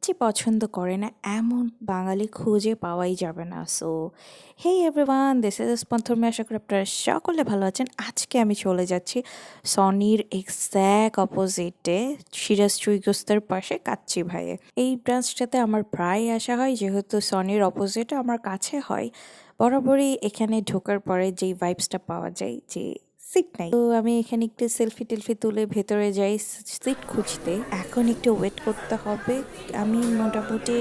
কাচ্চি পছন্দ করে না এমন বাঙালি খুঁজে পাওয়াই যাবে না। So hey everyone, this is স্পন্থর্মী। আশা করি আপনারা সকলে ভালো আছেন। আজকে আমি চলে যাচ্ছি সনির এক্স্যাক্ট অপোজিটে সিরাজ চুইগস্তার পাশে কাচ্চি ভাইয়ে। এই ব্রাঞ্চটাতে আমার প্রায় আসা হয়, যেহেতু সনির অপোজিটে আমার কাছে হয়। বরাবরই এখানে ঢোকার পরে যেই ভাইবসটা পাওয়া যায়, যে সিট নাই, তো আমি এখানে একটু সেলফি টেলফি তুলে ভেতরে যাই সিট খুঁজতে। এখন একটু ওয়েট করতে হবে। আমি মোটামুটি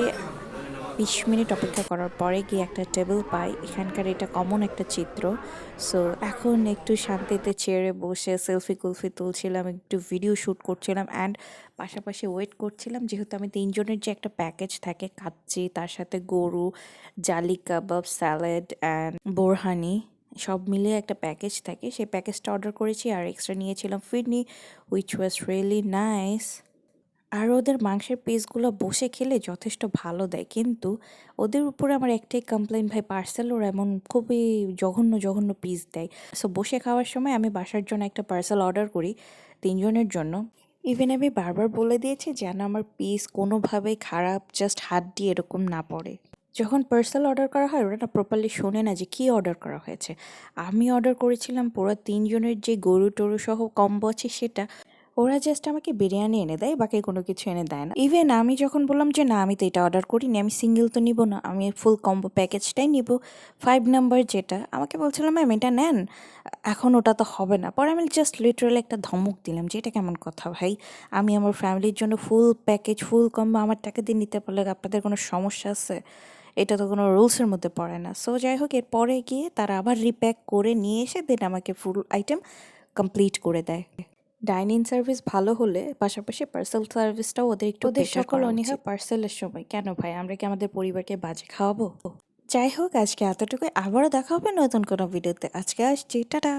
20 মিনিট অপেক্ষা করার পরে গিয়ে একটা টেবিল পাই। এখানকার এটা কমন একটা চিত্র। সো এখন একটু শান্তিতে চেয়ারে বসে সেলফি কুলফি তুলছিলাম, একটু ভিডিও শ্যুট করছিলাম অ্যান্ড পাশাপাশি ওয়েট করছিলাম, যেহেতু আমি 3 জনের যে একটা প্যাকেজ থাকে, কাচ্চি, তার সাথে গরু, জালি কাবাব, স্যালাড অ্যান্ড বোরহানি, সব মিলিয়ে একটা প্যাকেজ থাকে। সেই প্যাকেজটা অর্ডার করেছি আর এক্সট্রা নিয়েছিলাম ফিরনি, হুইচ ওয়াজ রিয়েলি নাইস। আর ওদের মাংসের পিসগুলো বসে খেলে যথেষ্ট ভালো দেয়, কিন্তু ওদের উপরে আমার একটাই কমপ্লেন, ভাই পার্সেল ওরা এমন খুবই জঘন্য জঘন্য পিস দেয়। সো বসে খাওয়ার সময় আমি বাসার জন্য একটা পার্সেল অর্ডার করি 3 জনের জন্য। ইভেন আমি বারবার বলে দিয়েছি যেন আমার পিস কোনোভাবেই খারাপ, জাস্ট হাড্ডি এরকম না পড়ে। যখন পার্সেল অর্ডার করা হয় ওরা না প্রপারলি শোনে না যে কী অর্ডার করা হয়েছে। আমি অর্ডার করেছিলাম পুরো 3 জনের যে গরু টরু সহ কম্বো আছে সেটা। ওরা জাস্ট আমাকে বিরিয়ানি এনে দেয়, বাকি কোনো কিছু এনে দেয় না। ইভেন আমি যখন বললাম যে না, আমি তো এটা অর্ডার করিনি, আমি সিঙ্গেল তো নিব না, আমি ফুল কম্বো প্যাকেজটাই নিব 5 নাম্বার যেটা, আমাকে বলছিলাম ম্যাম এটা নেন, এখন ওটা তো হবে না। পরে আমি জাস্ট লিটারালি একটা ধমক দিলাম যে এটা কেমন কথা ভাই, আমি আমার ফ্যামিলির জন্য ফুল প্যাকেজ ফুল কম্বো আমার টাকা দিয়ে নিতে পারলে আপনাদের কোনো সমস্যা আছে? এটা তো কোনো রুলসের মধ্যে পড়ে না। সো যাই হোক, এরপরে গিয়ে তারা আবার রিপ্যাক করে নিয়ে এসে দেন আমাকে ফুল আইটেম কমপ্লিট করে দেয়। ডাইনিং সার্ভিস ভালো হলে পাশাপাশি পার্সেল সার্ভিসটাও ওদের একটু ওদের বেটার সকল করা অনীহা উচিত। পার্সেলের সময় কেন ভাই, আমরা কি আমাদের পরিবারকে বাজে খাওয়াবো? যাই হোক, আজকে এতটুকুই। আবারও দেখা হবে নতুন কোনো ভিডিওতে। আজকে আসছি, টাটা।